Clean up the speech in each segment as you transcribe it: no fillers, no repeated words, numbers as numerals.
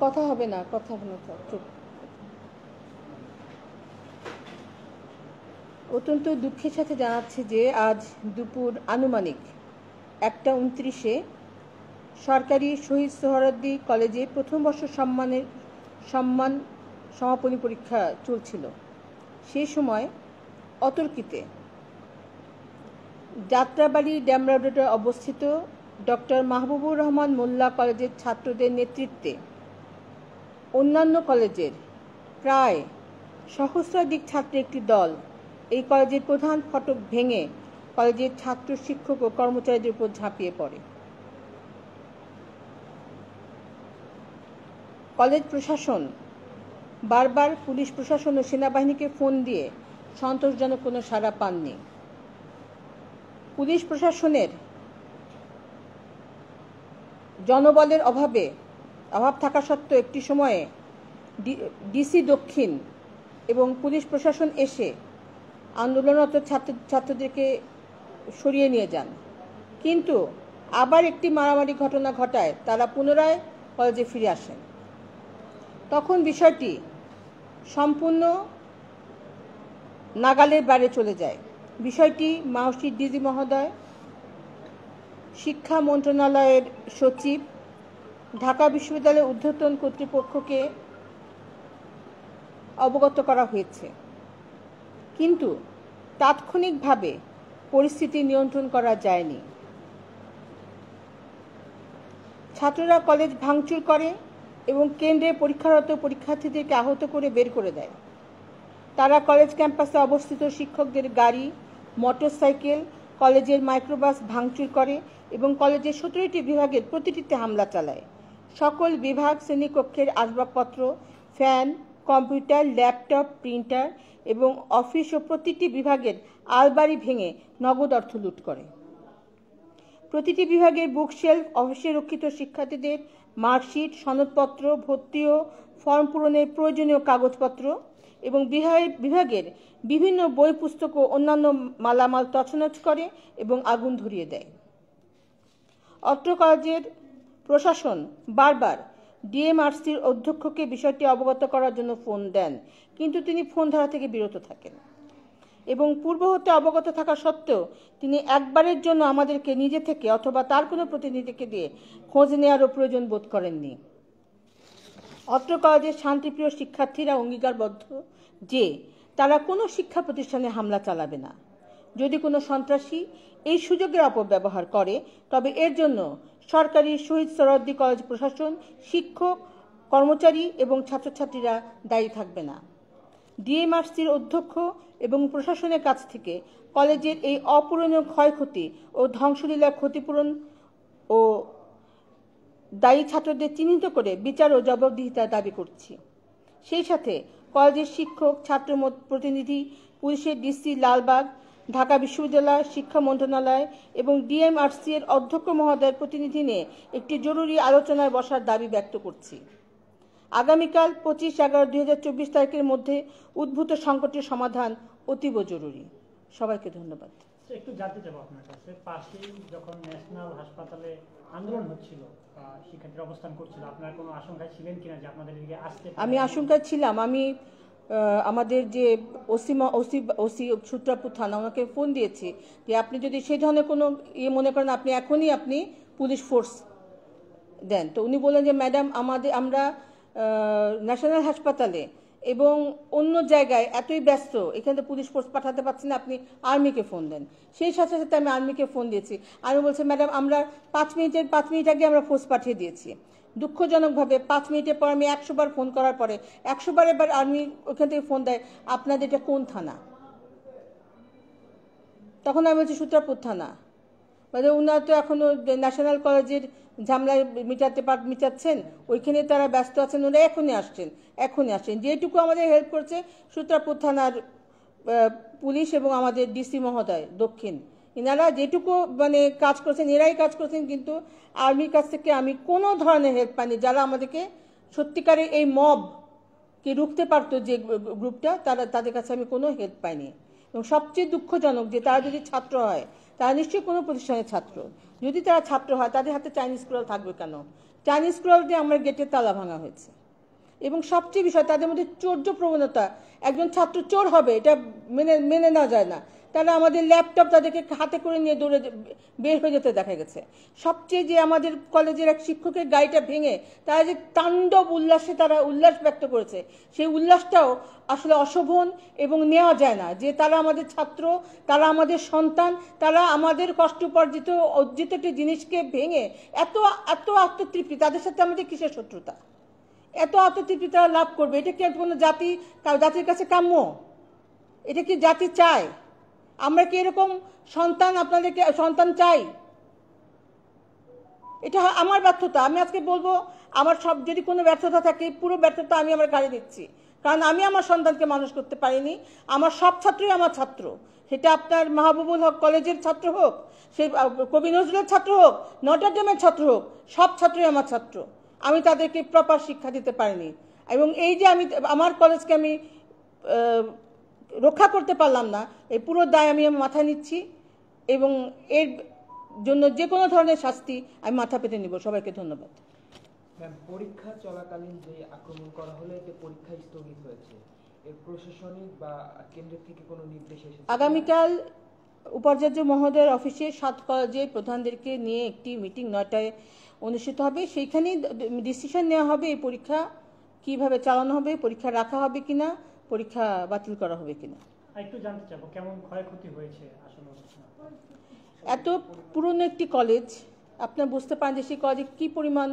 কথা হবে না চুপ। অত্যন্ত দুঃখের সাথে জানাচ্ছি যে আজ দুপুর আনুমানিক 1:29-এ সরকারি শহীদ সোহরাওয়ার্দী কলেজে প্রথম বর্ষ সম্মান সমাপনী পরীক্ষা চলছিল। সেই সময় অতর্কিতে যাত্রাবাড়ি ড্যামরা রোডে অবস্থিত ডক্টর মাহবুবুর রহমান মোল্লা কলেজের ছাত্রদের নেতৃত্বে অন্যান্য কলেজের প্রায় সহস্রাধিক ছাত্রের একটি দল এই কলেজের প্রধান ফটক ভেঙে কলেজের ছাত্র, শিক্ষক ও কর্মচারীদের উপর ঝাঁপিয়ে পড়ে। কলেজ প্রশাসন বারবার পুলিশ প্রশাসন ও সেনাবাহিনীকে ফোন দিয়ে সন্তোষজনক কোনো সাড়া পাননি। পুলিশ প্রশাসনের জনবলের অভাব থাকা সত্ত্বেও একটি সময়ে ডিসি দক্ষিণ এবং পুলিশ প্রশাসন এসে আন্দোলনরত ছাত্রদেরকে সরিয়ে নিয়ে যান, কিন্তু আবার একটি মারামারি ঘটনা ঘটায় তারা পুনরায় কলেজে ফিরে আসেন। তখন বিষয়টি সম্পূর্ণ নাগালের বাইরে চলে যায়। বিষয়টি মাওসির ডিজি মহোদয়, শিক্ষা মন্ত্রণালয়ের সচিব, ঢাকা বিশ্ববিদ্যালয়ের ঊর্ধ্বতন কর্তৃপক্ষকে অবগত করা হয়েছে, কিন্তু তাৎক্ষণিকভাবে পরিস্থিতি নিয়ন্ত্রণ করা যায়নি। ছাত্ররা কলেজ ভাঙচুর করে এবং কেন্দ্রে পরীক্ষারত পরীক্ষার্থীদেরকে আহত করে বের করে দেয়। তারা কলেজ ক্যাম্পাসে অবস্থিত শিক্ষকদের গাড়ি, মোটরসাইকেল, কলেজের মাইক্রোবাস ভাঙচুর করে এবং কলেজের 17টি বিভাগের প্রতিটিতে হামলা চালায়। সকল বিভাগ, শ্রেণীকক্ষের আসবাবপত্র, ফ্যান, কম্পিউটার, ল্যাপটপ, প্রিন্টার এবং অফিস ও প্রতিটি বিভাগের আলমারি ভেঙে নগদ অর্থ লুট করে। প্রতিটি বিভাগের বুকশেলফ, অফিসে রক্ষিত শিক্ষার্থীদের মার্কশিট, সনদপত্র, ভর্তি ও ফর্ম পূরণের প্রয়োজনীয় কাগজপত্র এবং বিভাগের বিভিন্ন বই, পুস্তক ও অন্যান্য মালামাল তছনছ করে এবং আগুন ধরিয়ে দেয়। অত্র কলেজের প্রশাসন বারবার ডিএমআরসির অধ্যক্ষকে বিষয়টি অবগত করার জন্য ফোন দেন, কিন্তু তিনি ফোন ধরা থেকে বিরত থাকেন এবং পূর্ব হতে অবগত থাকা সত্ত্বেও তিনি একবারের জন্য আমাদেরকে নিজে থেকে অথবা তার কোনো প্রতিনিধিকে দিয়ে খোঁজ নেওয়ারও প্রয়োজন বোধ করেননি। অত্র কলেজের শান্তিপ্রিয় শিক্ষার্থীরা অঙ্গীকারবদ্ধ যে তারা কোনো শিক্ষা প্রতিষ্ঠানে হামলা চালাবে না। যদি কোনো সন্ত্রাসী এই সুযোগের অপব্যবহার করে তবে এর জন্য সরকারি শহীদ সোহরাওয়ার্দী কলেজ প্রশাসন, শিক্ষক, কর্মচারী এবং ছাত্রছাত্রীরা দায়ী থাকবে না। ডিএমআরসির অধ্যক্ষ এবং প্রশাসনের কাছ থেকে কলেজের এই অপূরণীয় ক্ষয়ক্ষতি ও ধ্বংসলীলার ক্ষতিপূরণ ও দায়ী ছাত্রদের চিহ্নিত করে বিচার ও জবাবদিহিতা দাবি করছি। সেই সাথে কলেজের শিক্ষক, ছাত্র প্রতিনিধি, পুলিশের ডিসি লালবাগ, ঢাকা বিশ্ববিদ্যালয়, শিক্ষা মন্ত্রণালয় এবং ডিএমআরসি এর অধ্যক্ষ মহোদয়ের প্রতিনিধি নিয়ে একটি জরুরি আলোচনায় বসার দাবি ব্যক্ত করছি। আগামীকাল 25/11/2024 তারিখের মধ্যে উদ্ভূত সংকটের সমাধান অতীব জরুরি। সবাইকে ধন্যবাদ। একটু জানতে চাবো আপনার কাছে, পাশেই যখন ন্যাশনাল হাসপাতালে আন্দোলন হচ্ছিল, শিক্ষার্থীরা অবস্থান করছিল, আপনার কোনো আশঙ্কা ছিলেন কিনা যে আপনাদের দিকে আসতে? আমি আশঙ্কা ছিলাম। আমি আমাদের যে ওসি সূত্রাপুর থানা, ওনাকে ফোন দিয়েছি যে আপনি যদি সেই ধরনের কোনো মনে করেন আপনি এখনই পুলিশ ফোর্স দেন। তো উনি বললেন যে ম্যাডাম আমরা ন্যাশনাল হাসপাতালে এবং অন্য জায়গায় এতই ব্যস্ত, এখানে তো পুলিশ ফোর্স পাঠাতে পারছি না, আপনি আর্মিকে ফোন দেন। সেই সাথে সাথে আমি আর্মিকে ফোন দিয়েছি। আমি বলছি ম্যাডাম আমরা 5 মিনিট আগে আমরা ফোর্স পাঠিয়ে দিয়েছি। দুঃখজনকভাবে 5 মিনিটের পর আমি 100 বার ফোন করার পরে 100 বার এবার আর্মি ওখান থেকে ফোন দেয়, আপনাদের এটা কোন থানা? তখন আমি বলছি সূত্রাপুর থানা। মানে ওনারা তো এখনো ন্যাশনাল কলেজের ঝামেলায় মিটাচ্ছেন, ওইখানে তারা ব্যস্ত আছেন, ওরা এখনই আসছেন। যেটুকু আমাদের হেল্প করছে সূত্রাপুর থানার পুলিশ এবং আমাদের ডিসি মহোদয় দক্ষিণ, এনারা যেটুকু কাজ করছেন এরাই কাজ করছেন, কিন্তু আর্মির কাছ থেকে আমি কোনো ধরনের হেল্প পাইনি। যারা আমাদেরকে সত্যিকারে এই মবকে রুখতে পারতো, যে গ্রুপটা, তাদের কাছে আমি কোনো হেল্প পাইনি। এবং সবচেয়ে দুঃখজনক যে তারা যদি ছাত্র হয় তারা নিশ্চয়ই কোনো প্রতিষ্ঠানের ছাত্র। যদি তারা ছাত্র হয় তাদের হাতে চাইনিজ স্ক্রল থাকবে কেন? চাইনিজ স্ক্রল দিয়ে আমার গেটের তালা ভাঙা হয়েছে। এবং সবচেয়ে বিষয় তাদের মধ্যে চৌর্য প্রবণতা, একজন ছাত্র চোর হবে এটা মেনে নেওয়া যায় না। তারা আমাদের ল্যাপটপ তাদেরকে হাতে করে নিয়ে দৌড়ে বের হয়ে যেতে দেখা গেছে। সবচেয়ে যে আমাদের কলেজের এক শিক্ষকের গাড়িটা ভেঙে তারা যে তাণ্ডব উল্লাসে তারা উল্লাস ব্যক্ত করেছে, সেই উল্লাসটাও আসলে অশোভন এবং নেওয়া যায় না। যে তারা আমাদের ছাত্র, তারা আমাদের সন্তান, তারা আমাদের কষ্টোপার্জিত অর্জিত একটি জিনিসকে ভেঙে এত এত আত্মতৃপ্তি, তাদের সাথে আমাদের কিসের শত্রুতা? এত আত্মতৃপ্তি তারা লাভ করবে, এটা কি কোনো জাতির কাছে কাম্য? এটা কি জাতি চায়? আমরা কি এরকম সন্তান চাই? এটা আমার ব্যর্থতা। আমি আজকে বলবো, আমার যদি কোনো ব্যর্থতা থাকে, পুরো ব্যর্থতা আমি আমার ঘাড়ে দিচ্ছি। কারণ আমি আমার সন্তানকে মানুষ করতে পারিনি। আমার সব ছাত্রই আমার ছাত্র, সেটা আপনার মাহবুবুল হক কলেজের ছাত্র হোক, সেই কবি নজরুলের ছাত্র হোক, নটর ডেমের ছাত্র হোক, সব ছাত্রই আমার ছাত্র। আমি তাদেরকে প্রপার শিক্ষা দিতে পারিনি, এবং এই যে আমি আমার কলেজকে আমি রক্ষা করতে পারলাম না, এই পুরো দায় আমি মাথায় নিচ্ছি, এবং এর জন্য যে কোনো ধরনের শাস্তি আমি মাথা পেতে নিব। সবাইকে ধন্যবাদ। পরীক্ষা চলাকালীন যে আক্রমণ করা হলে যে পরীক্ষা স্থগিত হয়েছে, এর প্রশাসনিক বা কেন্দ্র থেকে কোনো নির্দেশ এসেছে? আগামীকাল উপাচার্য মহোদয়ের অফিসে 7 কলেজের প্রধানদেরকে নিয়ে একটি মিটিং 9টায় অনুষ্ঠিত হবে। সেইখানেই ডিসিশন নেওয়া হবে এই পরীক্ষা কিভাবে চালানো হবে, পরীক্ষা রাখা হবে কিনা, পরীক্ষা বাতিল করা হবে কিনা। একটু জানতে চাবো কেমন ক্ষয়ক্ষতি হয়েছে আসলে? এত পুরনো একটি কলেজ, আপনার বুঝতে পারেন যে সেই কলেজে কী পরিমাণ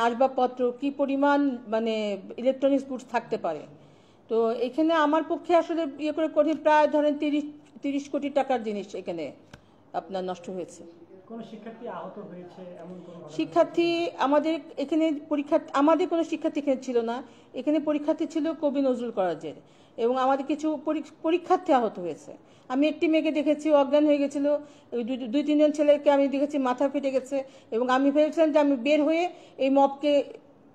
আসবাবপত্র, কী পরিমাণ ইলেকট্রনিক্স গুডস থাকতে পারে। তো এখানে আমার পক্ষে আসলে করে প্রায় ধরেন 30 কোটি টাকার জিনিস এখানে আপনার নষ্ট হয়েছে। কোন শিক্ষার্থী আহত হয়েছে এমন কোন শিক্ষার্থী আমাদের এখানে আমাদের কোনো শিক্ষার্থী এখানে ছিল না। এখানে পরীক্ষার্থী ছিল কবি নজরুল কলেজের, এবং আমাদের কিছু পরীক্ষার্থী আহত হয়েছে। আমি একটি মেয়েকে দেখেছি অজ্ঞান হয়ে গেছিল, 2-3 জন ছেলেকে আমি দেখেছি মাথা ফেটে গেছে, এবং আমি ভেবেছিলাম যে আমি বের হয়ে এই মবকে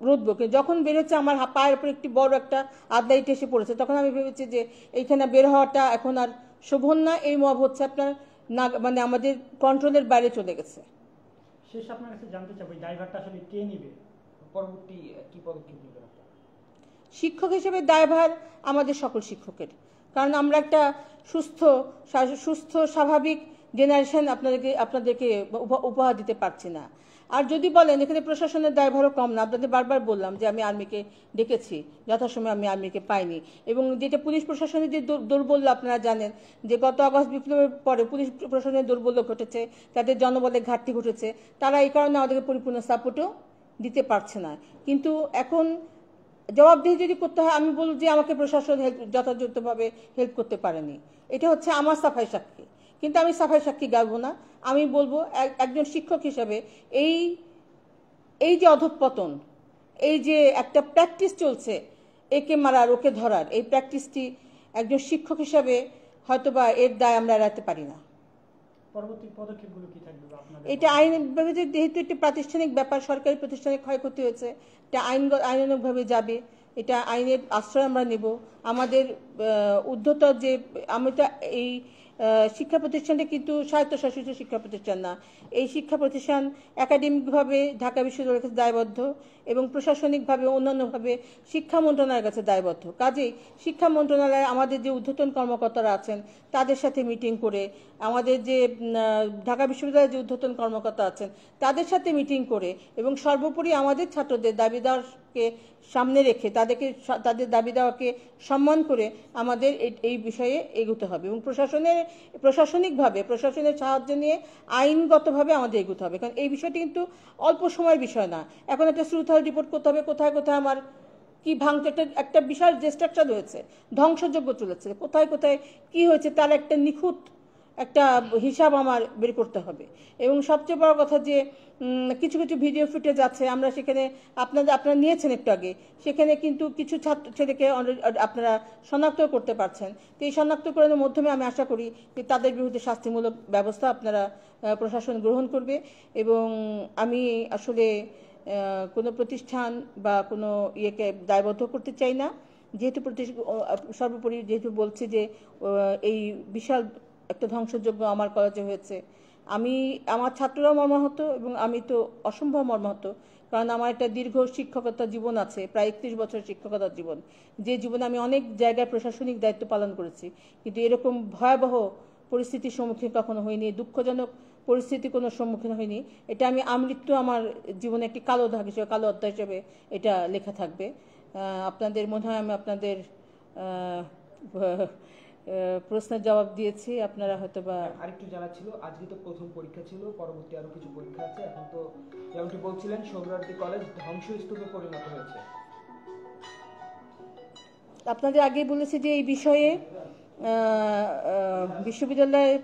রোধবো। যখন বের হচ্ছে আমার পায়ের উপর একটি বড় একটা আদলাইট এসে পড়েছে, তখন আমি ভেবেছি যে এইখানে বের হওয়াটা এখন আর শোভন না, এই মব হচ্ছে আপনার না আমাদের কন্ট্রোলের বাইরে চলে গেছে। শেষ আপনার কাছে জানতে চাবো ড্রাইভারটা আসলে কে নেবে, পরবর্তী কি পদক্ষেপ নেবেন? শিক্ষক হিসেবে দায়ভার আমাদের সকল শিক্ষকের, কারণ আমরা একটা সুস্থ স্বাভাবিক জেনারেশন আপনাদেরকে উপহার দিতে পারছি না। আর যদি বলেন এখানে প্রশাসনের দায়ভারও কম না, আপনাদের বারবার বললাম যে আমি আর্মিকে ডেকেছি, যথাসময়ে আমি আর্মিকে পাইনি, এবং যেটা পুলিশ প্রশাসনের যে দৌর্বল্য আপনারা জানেন যে গত আগস্ট বিপ্লবের পরে পুলিশ প্রশাসনের দৌর্বল্য ঘটেছে, তাদের জনবলের ঘাটতি ঘটেছে, তারা এই কারণে আমাদেরকে পরিপূর্ণ সাপোর্টও দিতে পারছে না। কিন্তু এখন জবাবদিহি যদি করতে হয়, আমি বলব যে আমাকে প্রশাসন যথাযথভাবে হেল্প করতে পারেনি, এটা হচ্ছে আমার সাফাই সাক্ষী। কিন্তু আমি সাফাই সাক্ষী গাইব না, আমি বলবো একজন শিক্ষক হিসেবে এই যে অধঃপতন, এই যে একটা প্র্যাকটিস চলছে একে মারার ওকে ধরার, এই প্র্যাকটিসটি একজন শিক্ষক হিসেবে হয়তোবা এর দায় আমরা এড়াতে পারি না। পরবর্তী পদক্ষেপগুলো কি থাকবে আপনাদের? এটা আইনভাবে যেহেতু একটি প্রাতিষ্ঠানিক ব্যাপার, সরকারি প্রতিষ্ঠানে ক্ষয়ক্ষতি হয়েছে, এটা আইনানুগভাবে যাবে, এটা আইনের আশ্রয় আমরা নেব। আমাদের ঊর্ধ্বতর যে এই শিক্ষা প্রতিষ্ঠানটা কিন্তু স্বায়ত্তশাসিত শিক্ষা প্রতিষ্ঠান না, এই শিক্ষা প্রতিষ্ঠান একাডেমিকভাবে ঢাকা বিশ্ববিদ্যালয়ের কাছে দায়বদ্ধ, এবং প্রশাসনিকভাবে অন্যান্যভাবে শিক্ষা মন্ত্রণালয়ের কাছে দায়বদ্ধ। কাজেই শিক্ষা মন্ত্রণালয়ে আমাদের যে ঊর্ধ্বতন কর্মকর্তারা আছেন তাদের সাথে মিটিং করে, আমাদের যে ঢাকা বিশ্ববিদ্যালয়ের যে ঊর্ধ্বতন কর্মকর্তা আছেন তাদের সাথে মিটিং করে, এবং সর্বোপরি আমাদের ছাত্রদের দাবি দেওয়াকে সামনে রেখে তাদের দাবি দেওয়াকে সম্মান করে আমাদের এই বিষয়ে এগোতে হবে, এবং প্রশাসনের সাহায্য নিয়ে আইনগতভাবে আমাদের এগোতে হবে। কারণ এই বিষয়টি কিন্তু অল্প সময়ের বিষয় না। এখন একটা শ্রুথাল রিপোর্ট করতে হবে কোথায় কোথায় আমার কি ভাঙতে, একটা বিশাল ডিস্ট্রাকশন হয়েছে, ধ্বংসযজ্ঞ চলেছে, কোথায় কোথায় কি হয়েছে তার একটা নিখুঁত একটা হিসাব আমার বের করতে হবে। এবং সবচেয়ে বড় কথা যে কিছু কিছু ভিডিও ফুটেজ আছে, আমরা সেখানে আপনারা নিয়েছেন একটু আগে, সেখানে কিন্তু কিছু ছেলেকে আপনারা শনাক্ত করতে পারছেন। তো এই শনাক্তকরণের মাধ্যমে আমি আশা করি যে তাদের বিরুদ্ধে শাস্তিমূলক ব্যবস্থা আপনারা প্রশাসন গ্রহণ করবে। এবং আমি আসলে কোনো প্রতিষ্ঠান বা কোনো ইয়েকে দায়বদ্ধ করতে চাই না, যেহেতু সর্বোপরি যেহেতু বলছি যে এই বিশাল একটা ধ্বংসযজ্ঞ আমার কলেজে হয়েছে, আমার ছাত্ররাও মর্মাহত এবং আমি তো অসম্ভব মর্মাহত, কারণ আমার একটা দীর্ঘ শিক্ষকতা জীবন আছে, প্রায় 31 বছর শিক্ষকতার জীবন, যে জীবনে আমি অনেক জায়গায় প্রশাসনিক দায়িত্ব পালন করেছি, কিন্তু এরকম ভয়াবহ পরিস্থিতির সম্মুখীন কখনো হয়নি, দুঃখজনক পরিস্থিতি কোনো সম্মুখীন হয়নি। এটা আমি আমৃত্যু আমার জীবনে একটি কালো দাগ হিসেবে, কালো অধ্যায় হিসেবে এটা লেখা থাকবে। আপনাদের মনে হয় আমি আপনাদের প্রশ্নের জবাব দিয়েছি, আপনারা হয়তো বা আরেকটু জানা ছিল, আজকে তো প্রথম পরীক্ষা ছিল, পরবর্তী আরো কিছু পরীক্ষা আছে। এখন তো যেমনটি বলছিলেন সোহরাওয়ার্দী কলেজ ধ্বংসস্তূপে পরিণত হয়েছে। আপনাদের আগেই বলেছি যে এই বিষয়ে বিশ্ববিদ্যালয়ের